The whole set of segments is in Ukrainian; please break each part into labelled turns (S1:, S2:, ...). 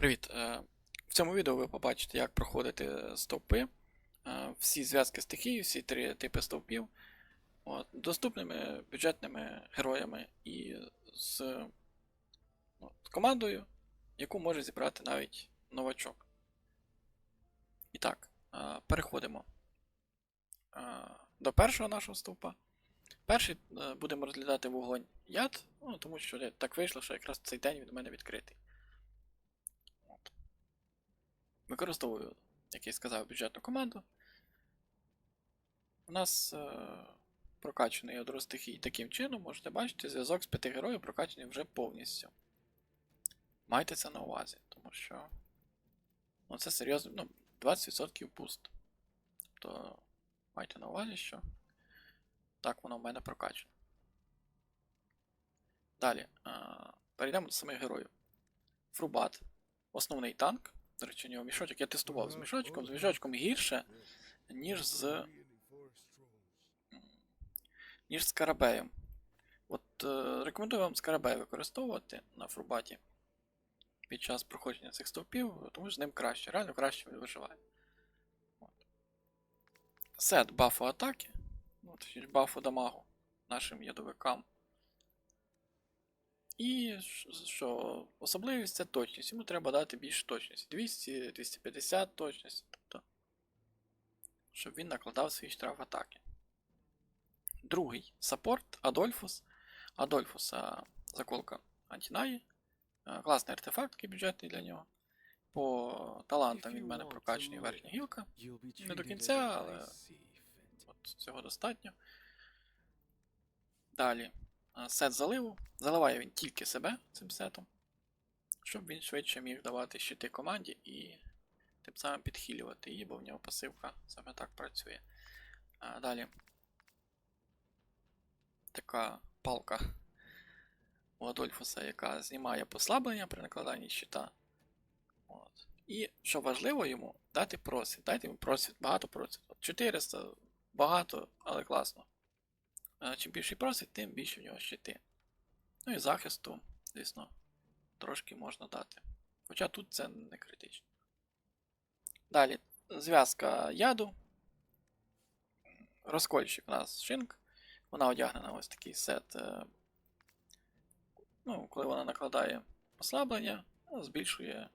S1: Привіт! В цьому відео ви побачите, як проходити стовпи, всі зв'язки стихій, всі три типи стовпів, доступними бюджетними героями і з командою, яку може зібрати навіть новачок. І так, переходимо до першого нашого стовпа. Перший будемо розглядати вогонь яд, тому що так вийшло, що якраз цей день від мене відкритий. Використовую, як я сказав, бюджетну команду. У нас прокачаний ядро стихій таким чином, можете бачити, зв'язок з 5 героїв прокачаний вже повністю. Майте це на увазі, тому що це серйозно, 20% буст. Тобто майте на увазі, що так воно в мене прокачано. Далі, перейдемо до самих героїв. Фрубат, основний танк. До речі, у нього мішочок. Я тестував з мішочком гірше, ніж з скарабеєм. Рекомендую вам скарабей використовувати на фрубаті під час проходження цих стовпів, тому що з ним краще, реально краще виживає. Сет бафу атаки, бафу дамагу нашим ядовикам. І що особливість це точність. Йому треба дати більше точності. 200-250 точності, тобто, щоб він накладав свій штраф атаки. Другий саппорт Адольфус. Адольфуса заколка Антінаї. Класний артефакт, такий бюджетний для нього. По талантам від мене прокачаний верхня гілка. Не до кінця, але цього достатньо. Далі сет заливу. Заливає він тільки себе цим сетом, щоб він швидше міг давати щити команді і тим самим підхилювати її, бо в нього пасивка саме так працює. Далі така палка у Адольфуса, яка знімає послаблення при накладанні щита. І, що важливо йому, дати просвіт. Дайте йому просвіт, багато просвіт. 400, багато, але класно. Чим більший просвіт, тим більше в нього щити. Ну і захисту, звісно, трошки можна дати. Хоча тут це не критично. Далі, зв'язка яду. Розкольщик у нас шинк. Вона одягнена ось такий сет. Коли вона накладає послаблення, збільшує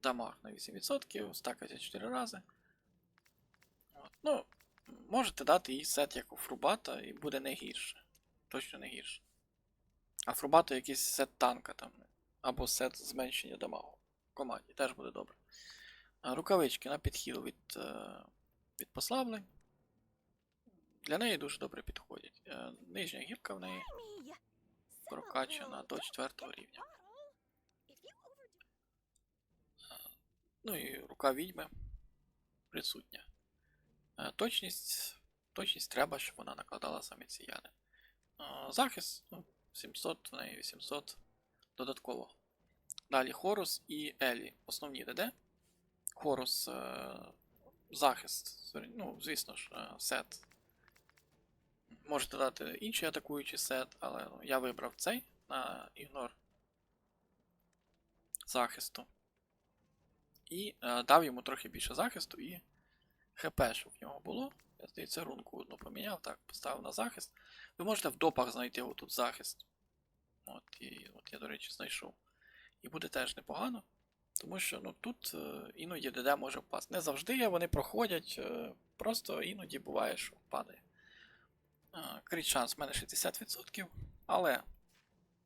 S1: дамаг на 8%, стакається 4 рази. Можете дати їй сет як у Фрубата і буде не гірше. Точно не гірше. А Фрубату якийсь сет танка там, або сет зменшення дамагу в команді, теж буде добре. Рукавички на підхил від послаблень. Для неї дуже добре підходять. Нижня гілка в неї прокачана до 4 рівня. Ну і рука відьми присутня. Точність треба, щоб вона накладала саме ці яди. Захист 700, в неї 800 додатково. Далі Хорус і Елі. Основні ДД. Хорус захист, звісно ж, сет. Можете дати інший атакуючий сет, але я вибрав цей на ігнор захисту. І дав йому трохи більше захисту і ХП, щоб в нього було. Я, здається, рунку одну поміняв, так, поставив на захист. Ви можете в допах знайти отут захист. От я, до речі, знайшов. І буде теж непогано, тому що тут іноді ДД може впасти. Не завжди вони проходять, просто іноді буває, що падає. Крит шанс в мене 60%, але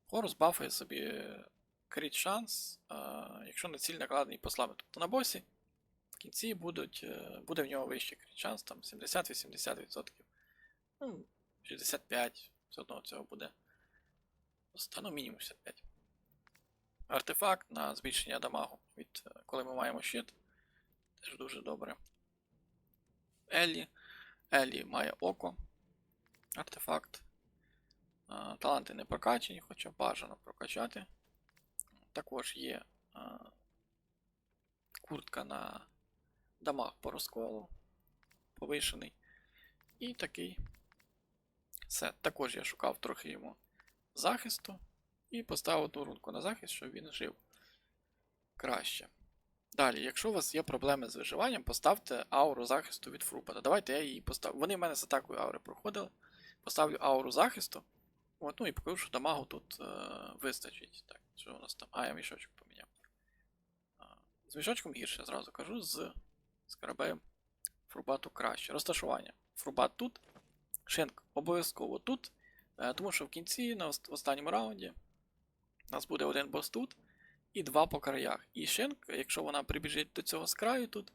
S1: Хорус бафає собі крит шанс, якщо на ціль накладений послаблення. Тобто на босі в кінці буде в нього вищий крит шанс, там 70-80%. 65% все одно цього буде. Мінімум 65%. Артефакт на збільшення дамагу, коли ми маємо щит. Теж дуже добре. Елі має око. Артефакт. Таланти не прокачані, хоча бажано прокачати. Також є куртка на дамаг по розколу. Повишений. І такий сет. Також я шукав трохи йому захисту. І поставив одну рунку на захист, щоб він жив. краще. Далі, якщо у вас є проблеми з виживанням, поставте ауру захисту від Фрупата. Давайте я її поставлю. Вони в мене з атакою аури проходили. Поставлю ауру захисту. От, ну і покажу, що дамагу тут вистачить. Так, що у нас там? А, я мішочок поміняв. З мішочком гірше, зразу кажу, з скарабеєм Фрубату краще. Розташування. Фрубат тут, Шинк обов'язково тут, тому що в кінці, в останньому раунді, у нас буде один бос тут і два по краях. І Шинк, якщо вона прибіжить до цього з краю тут,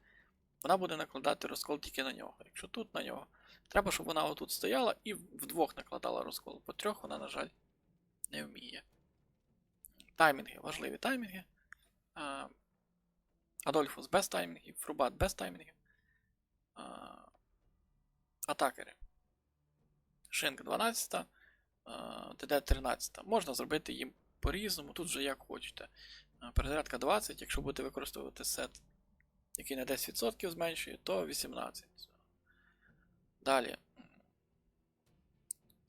S1: вона буде накладати розкол тільки на нього. Якщо тут на нього, треба, щоб вона отут стояла і вдвох накладала розкол. По трьох вона, на жаль, не вміє. Таймінги, важливі таймінги. Адольфус без таймінгів, Фрубат без таймінгів. Атакери. Шинк 12, ТД 13. Можна зробити їм по-різному, тут вже як хочете. Перезарядка 20, якщо будете використовувати сет, який на 10% зменшує, то 18. Далі.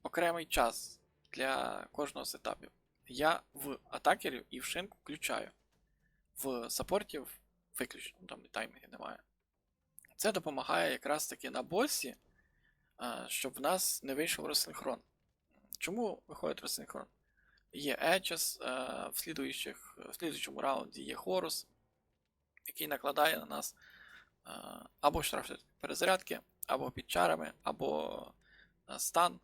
S1: Окремий час для кожного з етапів. Я в атакерів і в шинку включаю. В саппортів виключно, там таймінгів немає. Це допомагає якраз таки на босі, щоб в нас не вийшов розсинхрон. Чому виходить розсинхрон? Є Ечес, в слідуючому раунді є Хорус, який накладає на нас або штраф перезарядки, або під чарами, або стан.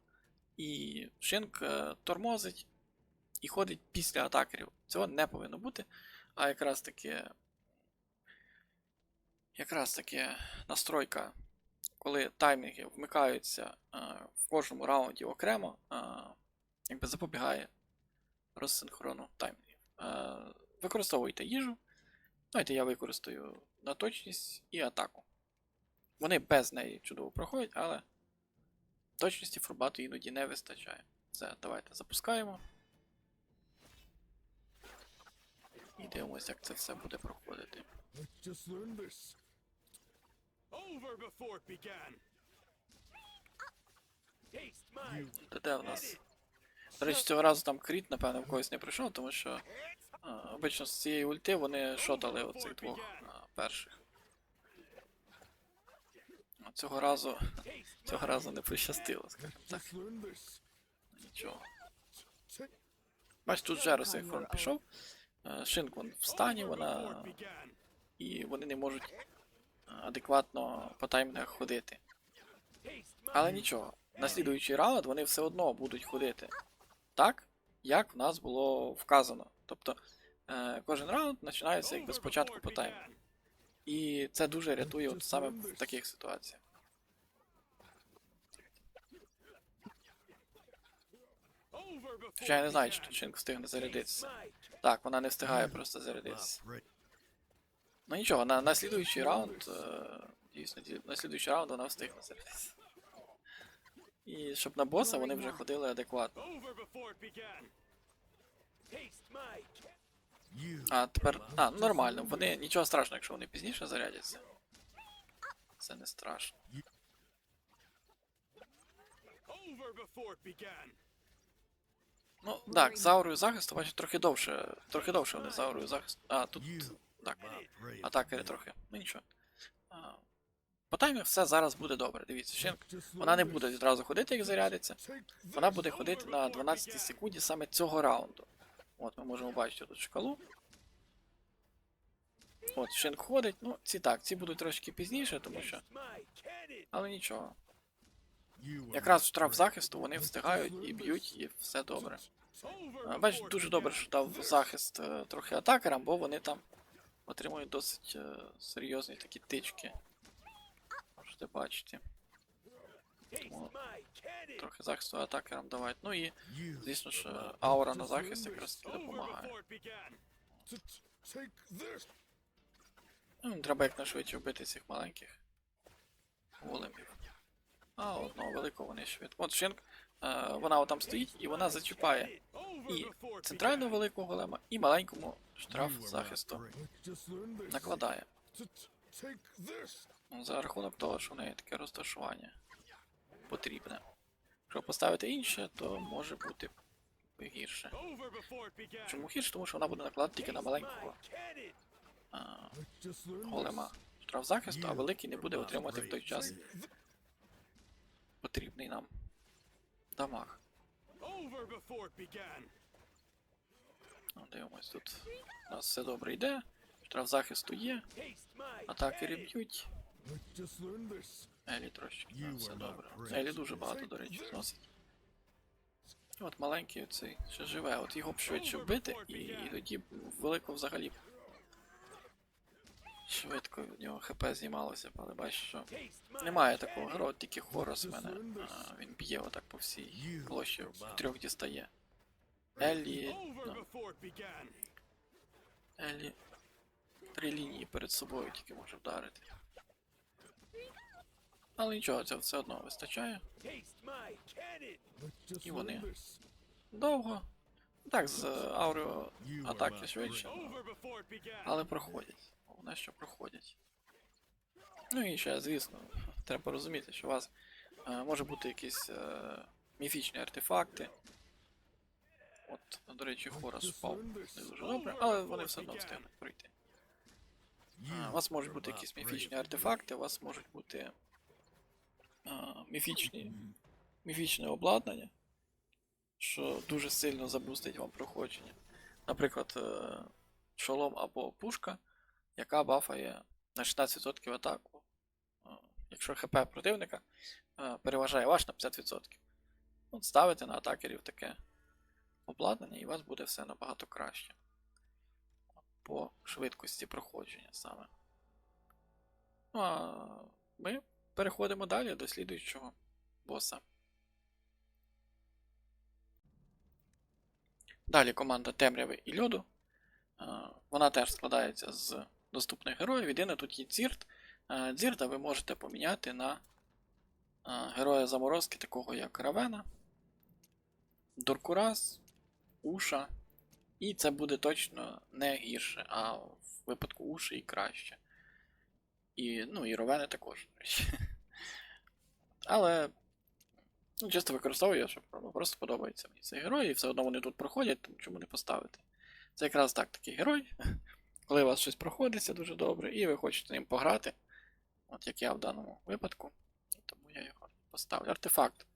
S1: І Шинк тормозить і ходить після атакерів. Цього не повинно бути, а якраз таки настройка, коли таймінги вмикаються в кожному раунді окремо, якби запобігає розсинхрону таймінгів. Використовуйте їжу. Давайте я використаю на точність і атаку. Вони без неї чудово проходять, але точності Фрубату іноді не вистачає. Це давайте запускаємо. І дивимося, як це все буде проходити. ТД в нас. До речі, цього разу там кріт, напевно, в когось не прийшов, тому що обично з цієї ульти вони шотали оцих двох перших. Цього разу не пощастило, скажімо так. Нічого. Бач, тут вже розсинхрон пішов. Шинк вон в стані, вона. І вони не можуть адекватно по таймінгах ходити. Але нічого, на слідуючий раунд вони все одно будуть ходити так, як в нас було вказано. Тобто кожен раунд починається якби спочатку по таймінгу. І це дуже рятує от саме в таких ситуаціях. Хоча я не знаю, чи тут Шинк встигне зарядитися. Так, вона не встигає просто зарядитися. Ну нічого, на слідуючий раунд, дійсно, на слідуючий раунд вона встигне зарядитися. І щоб на боса вони вже ходили адекватно. А тепер, нормально, вони, нічого страшного, якщо вони пізніше зарядяться. Це не страшно. Ну, так, з аурою захисту, бачите, трохи довше вони з аурою захисту. А, тут, так, атакери трохи, ну нічого. По таймінгу все зараз буде добре, дивіться, Шинк, вона не буде відразу ходити, як зарядиться. Вона буде ходити на 12 секунді саме цього раунду. От, ми можемо бачити тут шкалу. От, Шинк ходить, ну, ці будуть трошки пізніше, тому що. Але нічого. Якраз в штраф захисту вони встигають і б'ють, і все добре. Бачите, дуже добре, що дав захист трохи атакерам, бо вони там отримують досить серйозні такі тички. Можете бачити. Тому трохи захисту атакерам давати. Ну і, звісно ж, аура на захист якраз таки допомагає. Ну, треба якнайшвидше вбити цих маленьких големів. А одного великого вони швидко. От Шинк, вона отам стоїть і вона зачіпає і центрального великого голема, і маленькому штраф захисту накладає. За рахунок того, що в неї таке розташування потрібне. Якщо поставити інше, то може бути гірше. Чому гірше? Тому що вона буде накладати тільки на маленького голема штраф захисту, а великий не буде отримати в той час потрібний нам дамаг. Дивимось, тут у нас все добре йде, штраф захисту є, атаки б'ють. Елі трошки, все добре. Елі дуже багато, до речі, зносить. І от маленький оцей ще живе, от його б швидше вбити, і тоді б велико взагалі швидко в нього ХП знімалося б, але бачиш, що немає такого героя, тільки Хорос в мене. Він б'є отак по всій площі, трьох дістає. Еллі, ну, Еллі 3 лінії перед собою тільки може вдарити. Але нічого, цього все одно вистачає. І вони довго. Так, з аурео атаки швидше, але проходять. Головне, що проходять. Ну і ще, звісно, треба розуміти, що у вас може бути якісь міфічні артефакти. От, до речі, Хорос впав не дуже добре, але вони все одно встигнуть пройти. У вас можуть бути якісь міфічні артефакти, у вас можуть бути міфічне обладнання, що дуже сильно забустить вам проходження. Наприклад, шолом або пушка, яка бафає на 16% атаку. Якщо ХП противника переважає ваш на 50%. От ставите на атакерів таке обладнання, і у вас буде все набагато краще. По швидкості проходження саме. Ну а ми переходимо далі до слідуючого боса. Далі команда Темряви і Льоду. Вона теж складається з доступних героїв. Єдине тут є Дзірт. Дзірта ви можете поміняти на героя заморозки, такого як Равена, Доркурас, Уша. І це буде точно не гірше, а в випадку Уші і краще. І, ну, і Ровени також. Але часто використовую, що просто подобається мені цей герой, і все одно вони тут проходять, тому чому не поставити. Це якраз так такий герой, коли у вас щось проходиться дуже добре, і ви хочете ним пограти, от як я в даному випадку, тому я його поставлю. Артефакт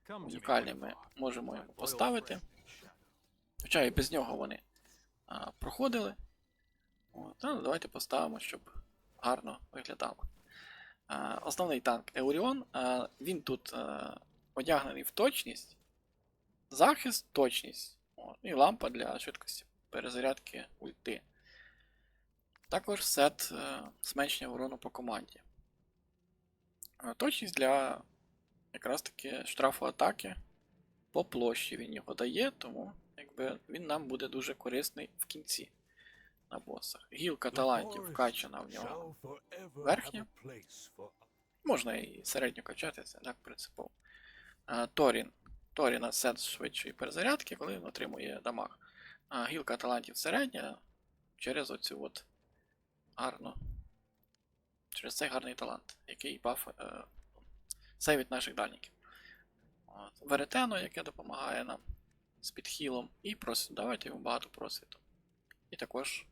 S1: унікальний ми можемо його поставити. Хоча і без нього вони проходили. От, але давайте поставимо, щоб гарно виглядало. Основний танк Еуріон, він тут одягнений в точність, захист, точність, і лампа для швидкості перезарядки ульти. Також сет зменшення урону по команді. Точність для якраз таки штрафу атаки по площі він його дає, тому якби він нам буде дуже корисний в кінці на босах. Гілка талантів вкачана в нього верхня. Можна і середньо качати, це так принципово. Торіна сет швидшої перезарядки, коли він отримує дамаг. Гілка талантів середня через оцю от через цей гарний талант, який баф сейвить наших дальників. Веретено, яке допомагає нам з підхілом, і просвіт. Давайте йому багато просвіту. І також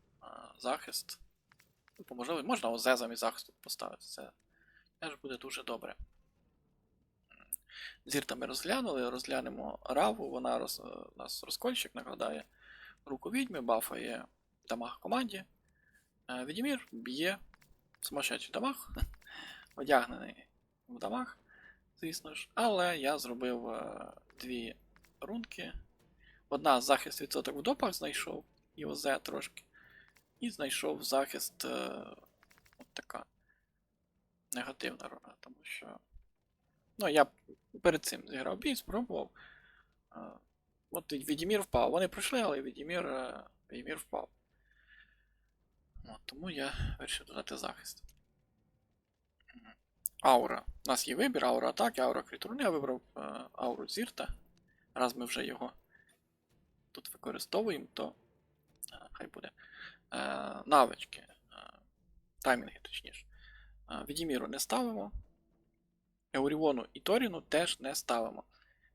S1: захист. Можливо, можна ОЗ замість захисту поставити. Це теж буде дуже добре. Дзірта ми розглянули, розглянемо Раву, вона у нас розкольщик накладає руку відьми, бафає дамаг команді. Відімір б'є сумасшедший дамаг, одягнений в дамаг, звісно ж. Але я зробив дві рунки. Одна захист відсоток в допах знайшов, і ОЗ трошки. І знайшов захист от така негативна руна, тому що ну, я перед цим зіграв бій, спробував. От Відімір впав. Вони пройшли, але Відімір впав. От, тому я вирішив додати захист. Аура. У нас є вибір, аура атаки, аура критуру. Я вибрав ауру Дзірта. Раз ми вже його тут використовуємо, то хай буде. Навички. Таймінги, точніше. Відіміру не ставимо. Еуріону і Торіну теж не ставимо.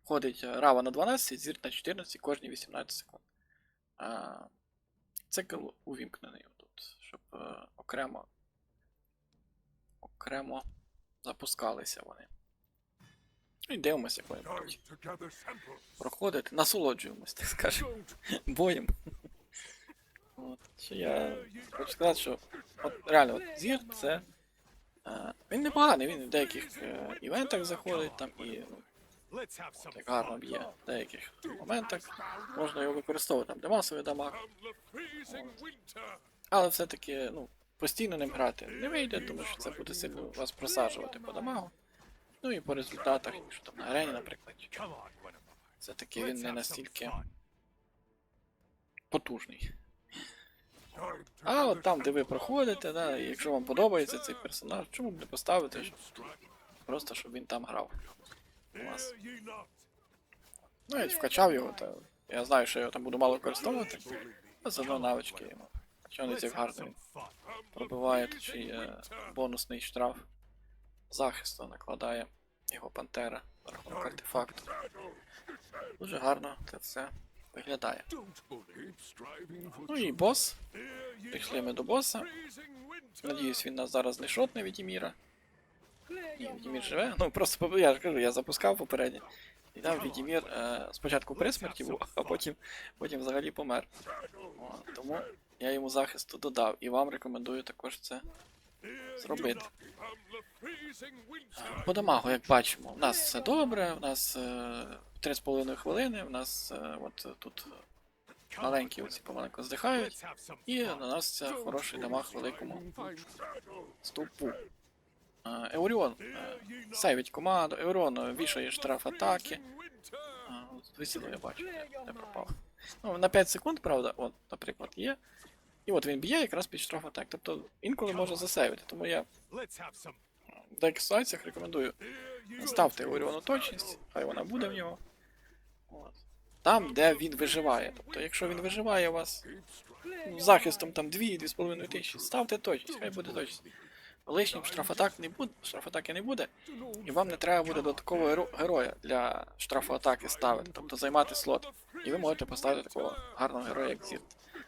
S1: Ходить Рава на 12, Зірт на 14 кожні 18 секунд. Цикл увімкнений тут. щоб окремо запускалися вони. Ну і дивимося, як вони будуть проходити. Насолоджуємось, так скажемо, боєм. От, що я хочу сказати, що от, реально, от, Зір це. Він непоганий, він в деяких івентах заходить там і ну, так гарно б'є в деяких моментах. Можна його використовувати там, де масовий дамаг. Але все-таки, ну, постійно ним грати не вийде, тому що це буде сильно вас просаджувати по дамагу. Ну і по результатах, якщо там на арені, наприклад. Все-таки він не настільки потужний. А от там, де ви проходите, да, і якщо вам подобається цей персонаж, чому б не поставити, просто щоб він там грав у вас. Ну, я вкачав його, та я знаю, що я його там буду мало використовувати, але заодно навички йому. Що не цих гарно він пробиває чи бонусний штраф захисту накладає його пантера за рахунок артефакту. Дуже гарно це все виглядає. Ну і бос. Прийшли ми до боса. Надіюсь, він нас зараз не шотне від Іміра. Ні, Відімір живе. Ну просто я ж кажу, я запускав попередньо. І там Відімір спочатку при смерті був, а потім взагалі помер. О, тому я йому захисту додав і вам рекомендую також це зробити. По дамагу, як бачимо, у нас все добре, у нас 3,5 хвилини, у нас от тут маленькі оці помаленьку здихають, і наноситься хороший дамаг великому стовпу. Еуріон сейвить команду, Еуріон вішає штраф атаки. Висіло, я бачу, не пропав. Ну, на 5 секунд, правда, от, наприклад, є. І от він б'є якраз під штраф атак. Тобто інколи може засейвити, тому я в деяких ситуаціях рекомендую ставте Еуріону точність, хай вона буде в нього. От. Там, де він виживає. Тобто, якщо він виживає у вас захистом там 2-2,5 тисячі, ставте точність, хай буде точність. Лишнім штрафатаки не буде, і вам не треба буде додаткового героя для штрафатаки ставити, тобто займати слот. І ви можете поставити такого гарного героя, як Зір,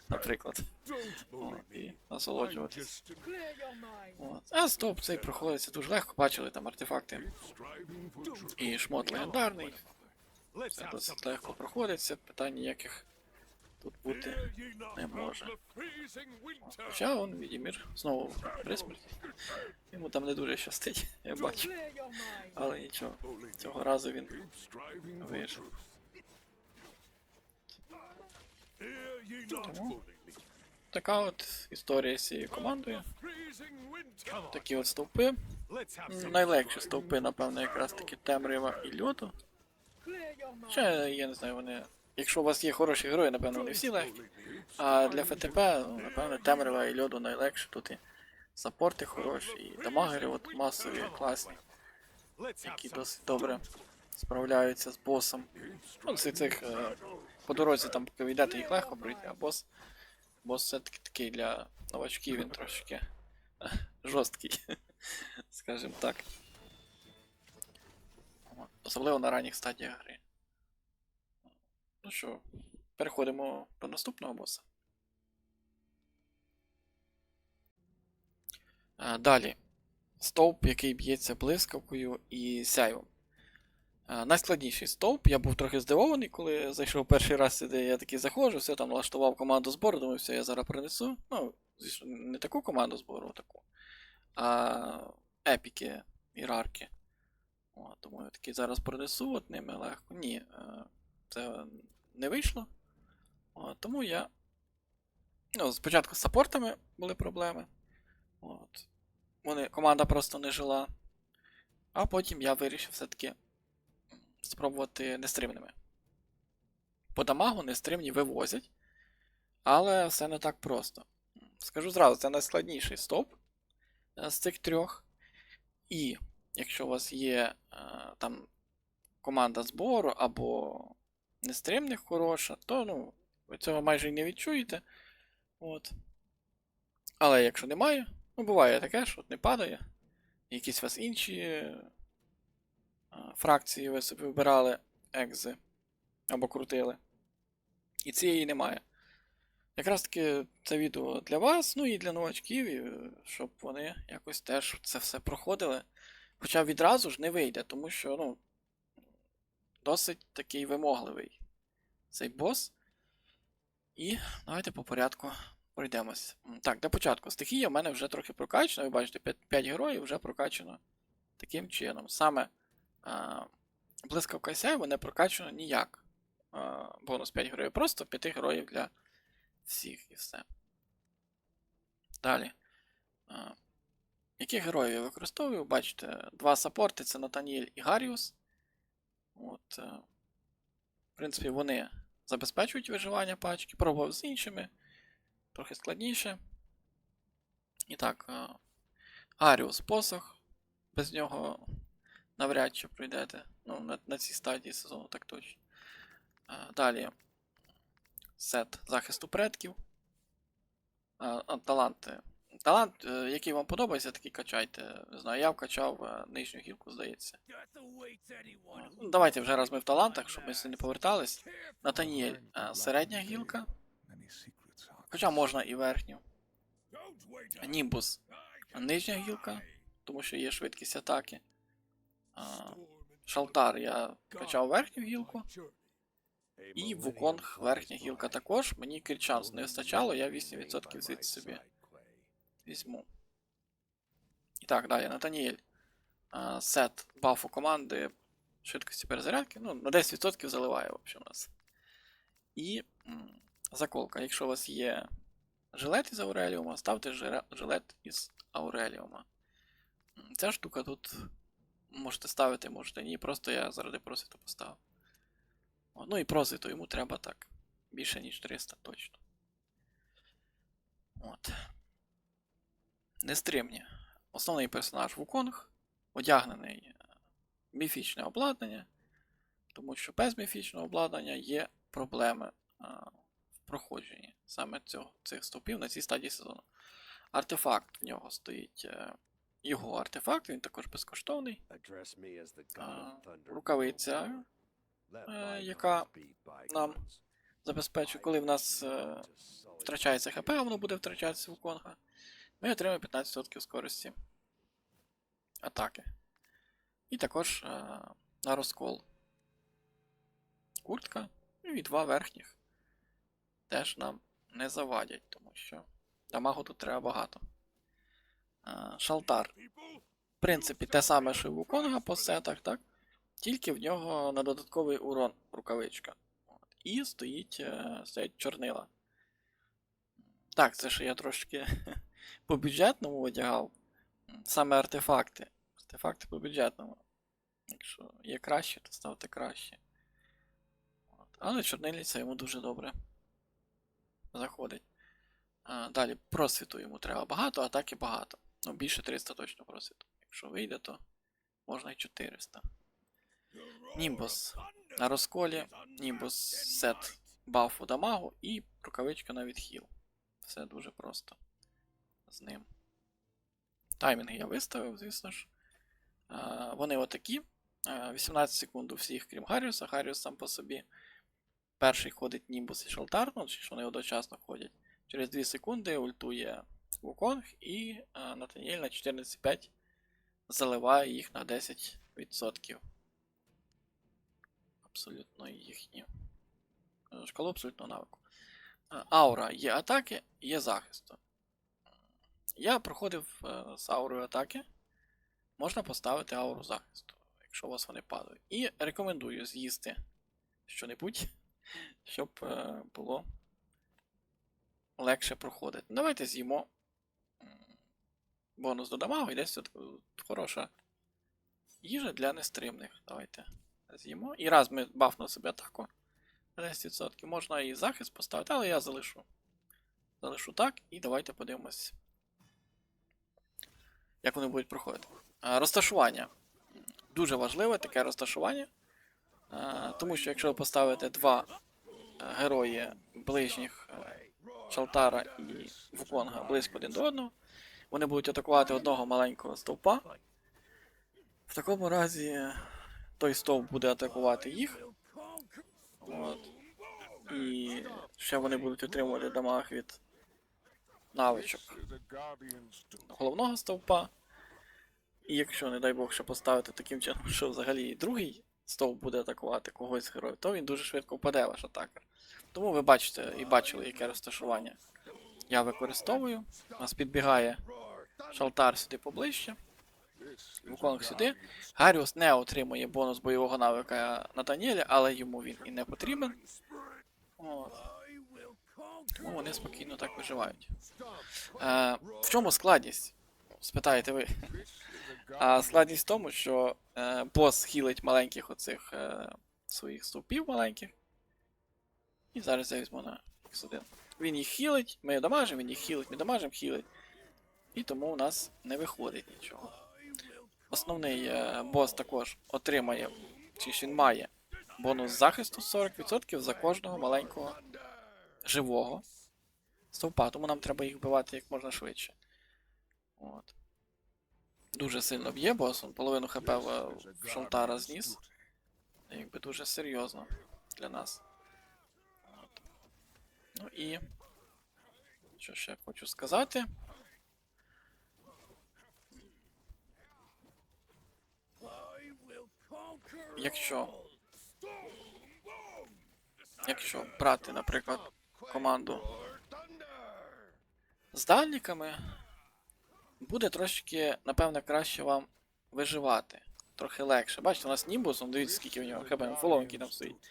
S1: наприклад. І насолоджуватись. А стоп, цей проходиться дуже легко, бачили там артефакти. І шмот легендарний. Це досить легко проходиться, питань ніяких тут бути не може. Хоча он Відімір знову при смерті. Йому там не дуже щастить, я бачу. Але нічого, цього разу він вижив. Тому така от історія з цією командою. Такі от стовпи. Найлегші стовпи, напевно, якраз таки темрява і льоду. Ще, я не знаю, вони... Якщо у вас є хороші герої, напевно, вони всі легкі. А для ФТП, ну, напевно, темрява і льоду найлегше. Тут і саппорти хороші, і дамагери от масові, класні. Які досить добре справляються з босом. Ну, цих по дорозі там, поки ви йдете, їх легко пройти, а бос все-таки такий для новачків, він трошки жорсткий, скажімо так. Особливо на ранніх стадіях гри. Ну що, переходимо до наступного боса. Далі. Стовп, який б'ється блискавкою і сяйвом. Найскладніший стовп. Я був трохи здивований, коли зайшов перший раз сюди, я такий заходжу, все там налаштував команду збору, думаю, все, я зараз принесу. Ну, звісно, не таку команду збору, таку, а епіки, ірарки. Думаю, такий зараз принесу, от ними легко. Ні, це не вийшло. Тому я... Ну, спочатку з саппортами були проблеми. Команда просто не жила. А потім я вирішив все-таки спробувати нестримними. По дамагу нестримні вивозять, але все не так просто. Скажу зразу, це найскладніший стовп з цих трьох. І якщо у вас є там команда збору або нестримних хороша, то ну, ви цього майже й не відчуєте. От. Але якщо немає, ну буває таке, що не падає. Якісь у вас інші фракції ви собі вибирали екзи або крутили. І цієї немає. якраз таки це відео для вас, ну і для новачків, щоб вони якось теж це все проходили. Хоча відразу ж не вийде, тому що, ну, досить такий вимогливий цей бос. І давайте по порядку пройдемось. Так, для початку стихія в мене вже трохи прокачана. Ви бачите, 5 героїв вже прокачано таким чином. Саме блискавка сяйва не прокачано ніяк. Бонус 5 героїв, просто 5 героїв для всіх і все. Далі. Яких героїв я використовую? Бачите, два саппорти це Натаніель і Гаріус. От, в принципі, вони забезпечують виживання пачки. Пробував з іншими. Трохи складніше. І так, Гаріус посох. Без нього навряд чи пройдете. Ну, на цій стадії сезону так точно. Далі сет захисту предків. Таланти. Талант, який вам подобається, такий качайте. Не знаю, я вкачав нижню гілку, здається. Ну, давайте вже раз ми в талантах, щоб ми сюди не повертались. Натаніель середня гілка. Хоча можна і верхню. Німбус нижня гілка, тому що є швидкість атаки. Шалтар я качав верхню гілку. І Вуконг верхня гілка також. Мені крітчанс не вистачало, я 8% звідси собі візьму. І так, далі, Натаніель. Сет бафу команди швидкості перезарядки. Ну, на 10% заливає, в общем, у нас. І заколка. Якщо у вас є жилет із Ауреліума, ставте жилет із Ауреліума. Ця штука тут можете ставити, можете ні. Просто я заради просвіту поставив. Ну і просвіту йому треба так. Більше ніж 300 точно. От. Нестримні. Основний персонаж Вуконг. Одягнений міфічне обладнання. Тому що без міфічного обладнання є проблеми в проходженні саме цих стовпів на цій стадії сезону. Артефакт в нього стоїть. Його артефакт, він також безкоштовний. Рукавиця, яка нам забезпечує, коли в нас втрачається ХП, а воно буде втрачатися у Конга, ми отримаємо 15% скорості атаки. І також на розкол куртка, ну і два верхніх теж нам не завадять, тому що дамагу тут треба багато. Шалтар. В принципі, те саме, що і у Конга по сетах, так? Тільки в нього на додатковий урон рукавичка. І стоять чорнила. Так, це ще я трошки по бюджетному одягав. Саме артефакти. Артефакти по бюджетному. Якщо є краще, то ставте краще. Але чорнильниця йому дуже добре заходить. Далі просвіту йому треба багато, атаки багато. Ну, більше 300 точно просвіту. Якщо вийде, то можна і 400. Німбус на розколі. Німбус сет бафу дамагу і рукавичка на відхил. Все дуже просто з ним. Таймінги я виставив, звісно ж. Вони отакі. 18 секунд у всіх, крім Гаріуса. Гаріус сам по собі. Перший ходить Німбус і Шалтар, ну, чи ж вони одночасно ходять. Через 2 секунди ультує Вуконг і Натаніель на 14,5 заливає їх на 10%. Абсолютно їхні. Шкалу абсолютного навику. Аура є атаки, є захисту. Я проходив з аурою атаки. Можна поставити ауру захисту, якщо у вас вони падають. І рекомендую з'їсти що-небудь, щоб було легше проходити. Давайте з'їмо бонус до дамагу і десь тут хороша їжа для нестримних. Давайте з'їмо. І раз ми бафнули собі атаку на 10%, можна і захист поставити, але я залишу. Залишу так, і давайте подивимось, як вони будуть проходити. Розташування. Дуже важливе таке розташування. Тому що якщо ви поставите два герої ближніх Шалтара і Вуконга близько один до одного, вони будуть атакувати одного маленького стовпа. В такому разі той стовп буде атакувати їх. От. І ще вони будуть отримувати дамаг від навичок головного стовпа. І якщо, не дай Бог, ще поставити таким чином, що взагалі і другий стовп буде атакувати когось з героїв, то він дуже швидко впаде, ваш атакер. Тому ви бачите і бачили, яке розташування я використовую. У нас підбігає Шалтар сюди поближче. Вуконг сюди. Гаріус не отримує бонус бойового навика Натаніеля, але йому він і не потрібен. От. Тому вони спокійно так виживають. В чому складність? Спитаєте ви. А складність в тому, що бос хілить маленьких оцих своїх стовпів маленьких. І зараз я візьму на X1. Він їх хілить, ми дамажимо, він їх хілить, ми дамажимо, хілить. І тому у нас не виходить нічого. Основний бос також отримає, чи ж він має бонус захисту 40% за кожного маленького живого стовпа, тому нам треба їх вбивати як можна швидше. От. Дуже сильно б'є бос, он половину хп в Шалтара зніс. Якби дуже серйозно для нас. От. Ну і що ще хочу сказати. Якщо брати, наприклад, команду з дальниками, буде трошки, напевне, краще вам виживати. Трохи легше. Бачите, у нас Німбус, дивіться, скільки в нього хп, фоловенький там стоїть.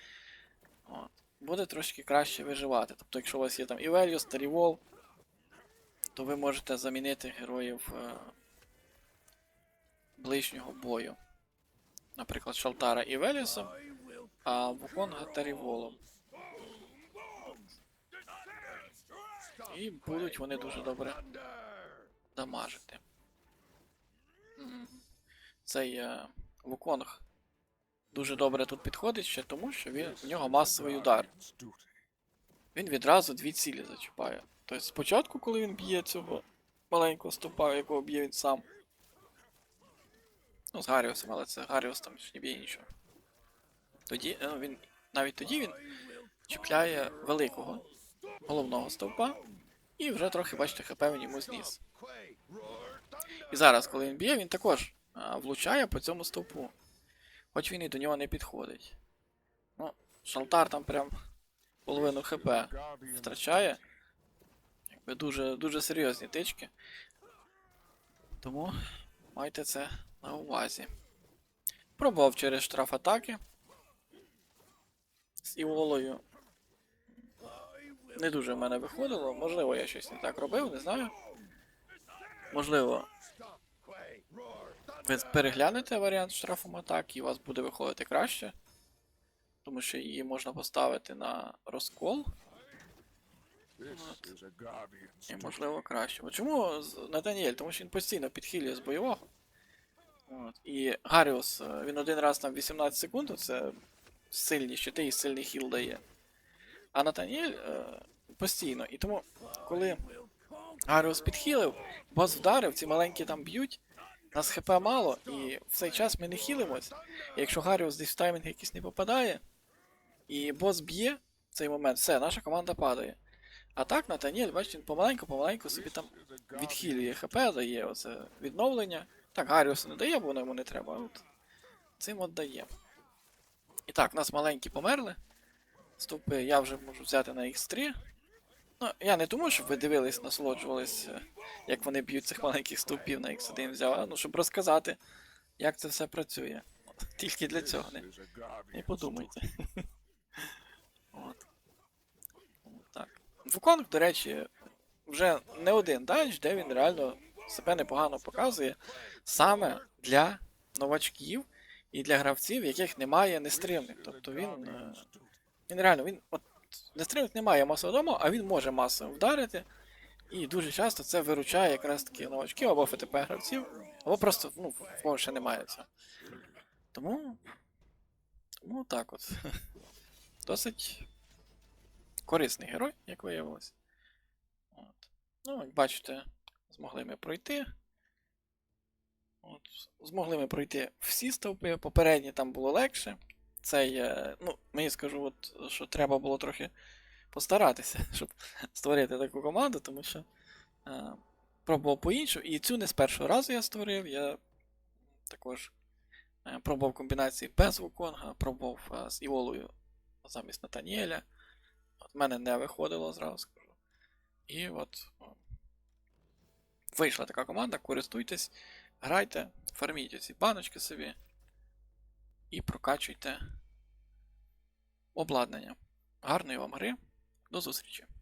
S1: От. Буде трошки краще виживати. Тобто, якщо у вас є там Івеліус, Тарівол, то ви можете замінити героїв ближнього бою. Наприклад, Шалтара Івеліусом, а Вуконга Таріволом. І будуть вони дуже добре дамажити. Цей Вуконг дуже добре тут підходить ще тому, що в нього масовий удар. Він відразу дві цілі зачіпає. Тобто спочатку, коли він б'є цього маленького стовпа, якого б'є він сам. Ну, з Гаріусом, але це Гаріус там не б'є нічого. Тоді, навіть тоді він чіпляє великого головного стовпа. І вже трохи, бачите, хп він йому зніс. І зараз, коли він б'є, він також влучає по цьому стовпу. Хоч він і до нього не підходить. Ну, Шалтар там прям половину хп втрачає. Якби дуже серйозні тички. Тому майте це на увазі. Пробував через штраф атаки. З Іолою. Не дуже в мене виходило. Можливо, я щось не так робив, не знаю. Можливо, ви переглянете варіант штрафом атаки і у вас буде виходити краще. Тому що її можна поставити на розкол. От. І можливо краще. От чому Натаніель? Тому що він постійно підхилює з бойового. От. І Гаріус, він один раз там 18 секунд, це сильні щити і сильний хіл дає. А Натаніель постійно. І тому, коли Гаріус підхилив, бос вдарив, ці маленькі там б'ють, нас хп мало, і в цей час ми не хілимось. І якщо Гаріус десь в таймінг якийсь не попадає, і бос б'є в цей момент, все, наша команда падає. А так Натаніель, бачите, він помаленьку собі там відхилює хп, дає оце відновлення. Так, Гаріусу не дає, бо воно йому не треба, а от цим от дає. І так, у нас маленькі померли. Стовпи я вже можу взяти на X3. Ну, я не тому, щоб ви дивились, насолоджувались, як вони б'ють цих маленьких стовпів на X1 взяв, а щоб розказати, як це все працює. Тільки для цього не подумайте. От. Так. Вуконг, до речі, вже не один данж, де він реально себе непогано показує саме для новачків і для гравців, яких немає нестримних. Тобто він реально, нестримних немає масового дому, а він може масово вдарити. І дуже часто це виручає якраз таки новачків або ФТП гравців, або просто, в кого ще немає цього. Тому так от. Досить корисний герой, як виявилось. От. Ну, як бачите, змогли ми пройти. От. Змогли ми пройти всі стовпи, попередні там було легше. Ну, мені скажу, от, що треба було трохи постаратися, щоб створити таку команду, тому що пробував по-іншому. І цю не з першого разу я створив. Я також пробував комбінації без Вуконга, пробував з Іолою замість Натаніеля. От в мене не виходило, зразу скажу. І от вийшла така команда, користуйтесь, грайте, фарміть ці баночки собі і прокачуйте обладнання. Гарної вам гри, до зустрічі!